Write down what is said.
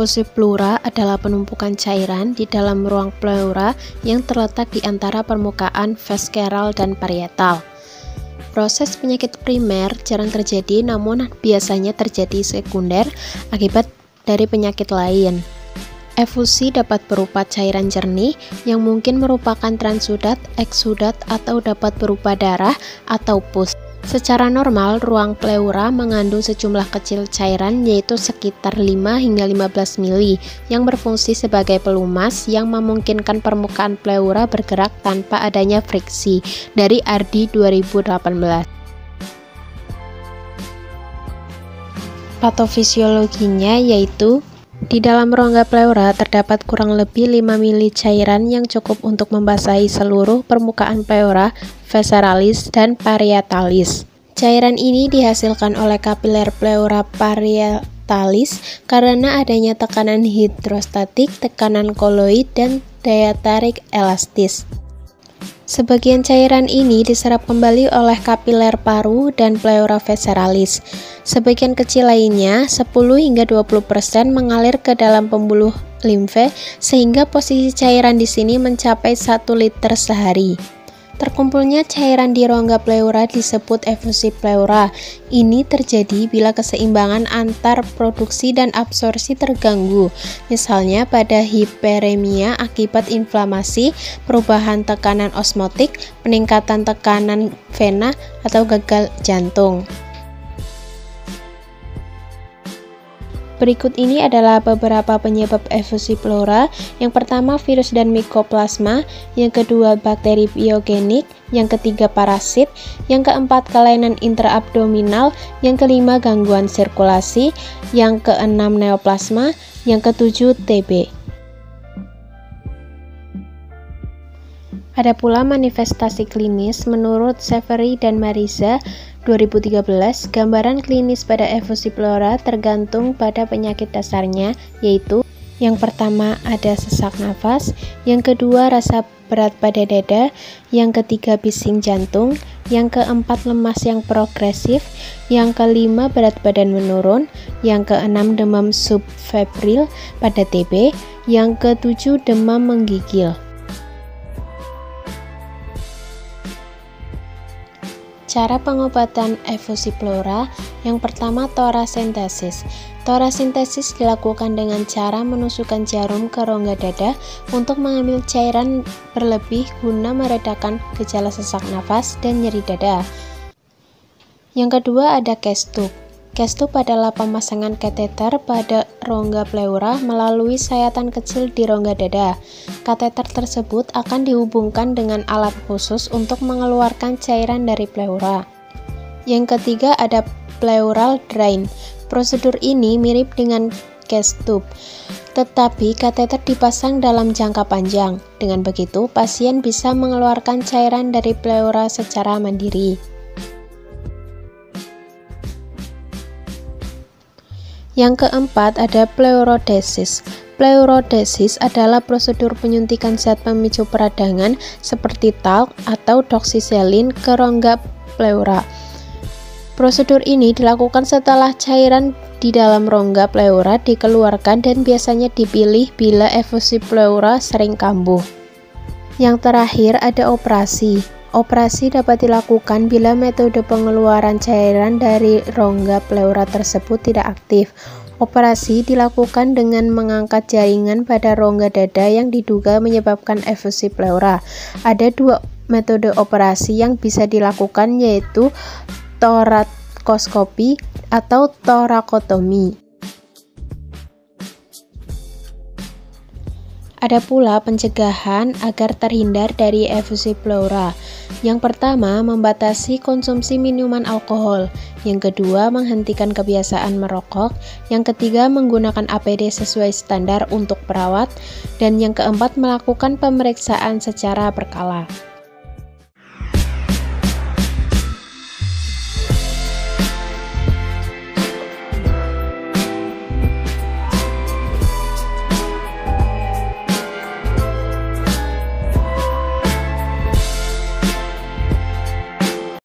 Efusi pleura adalah penumpukan cairan di dalam ruang pleura yang terletak di antara permukaan visceral dan parietal. Proses penyakit primer jarang terjadi, namun biasanya terjadi sekunder akibat dari penyakit lain. Efusi dapat berupa cairan jernih yang mungkin merupakan transudat, eksudat, atau dapat berupa darah atau pus. Secara normal, ruang pleura mengandung sejumlah kecil cairan yaitu sekitar 5 hingga 15 mili yang berfungsi sebagai pelumas yang memungkinkan permukaan pleura bergerak tanpa adanya friksi dari Ardi 2018. Patofisiologinya yaitu di dalam rongga pleura terdapat kurang lebih 5 mili cairan yang cukup untuk membasahi seluruh permukaan pleura, visceralis, dan parietalis. Cairan ini dihasilkan oleh kapiler pleura parietalis karena adanya tekanan hidrostatik, tekanan koloid, dan daya tarik elastis. Sebagian cairan ini diserap kembali oleh kapiler paru dan pleura visceralis. Sebagian kecil lainnya, 10 hingga 20%, mengalir ke dalam pembuluh limfe sehingga posisi cairan di sini mencapai 1 liter sehari. Terkumpulnya cairan di rongga pleura disebut efusi pleura. Ini terjadi bila keseimbangan antar produksi dan absorpsi terganggu, misalnya pada hiperemia akibat inflamasi, perubahan tekanan osmotik, peningkatan tekanan vena, atau gagal jantung. Berikut ini adalah beberapa penyebab efusi pleura. Yang pertama, virus dan mikoplasma. Yang kedua, bakteri biogenik. Yang ketiga, parasit. Yang keempat, kelainan intraabdominal. Yang kelima, gangguan sirkulasi. Yang keenam, neoplasma. Yang ketujuh, TB. Ada pula manifestasi klinis. Menurut Severi dan Mariza 2013, gambaran klinis pada efusi pleura tergantung pada penyakit dasarnya, yaitu yang pertama ada sesak nafas, yang kedua rasa berat pada dada, yang ketiga bising jantung, yang keempat lemas yang progresif, yang kelima berat badan menurun, yang keenam demam subfebril pada TB, yang ketujuh demam menggigil. Cara pengobatan efusi pleura, yang pertama torasentesis. Torasentesis dilakukan dengan cara menusukkan jarum ke rongga dada untuk mengambil cairan berlebih guna meredakan gejala sesak nafas dan nyeri dada. Yang kedua ada case tube. Case tube adalah pemasangan kateter pada rongga pleura melalui sayatan kecil di rongga dada. Kateter tersebut akan dihubungkan dengan alat khusus untuk mengeluarkan cairan dari pleura. Yang ketiga ada pleural drain. Prosedur ini mirip dengan case tube, tetapi kateter dipasang dalam jangka panjang. Dengan begitu, pasien bisa mengeluarkan cairan dari pleura secara mandiri. Yang keempat ada pleurodesis. Pleurodesis adalah prosedur penyuntikan zat pemicu peradangan seperti talc atau doxycycline ke rongga pleura. Prosedur ini dilakukan setelah cairan di dalam rongga pleura dikeluarkan dan biasanya dipilih bila efusi pleura sering kambuh. Yang terakhir ada operasi. Operasi dapat dilakukan bila metode pengeluaran cairan dari rongga pleura tersebut tidak aktif. Operasi dilakukan dengan mengangkat jaringan pada rongga dada yang diduga menyebabkan efusi pleura. Ada dua metode operasi yang bisa dilakukan, yaitu torakoskopi atau torakotomi. Ada pula pencegahan agar terhindar dari efusi pleura. Yang pertama, membatasi konsumsi minuman alkohol. Yang kedua, menghentikan kebiasaan merokok. Yang ketiga, menggunakan APD sesuai standar untuk perawat. Dan yang keempat, melakukan pemeriksaan secara berkala.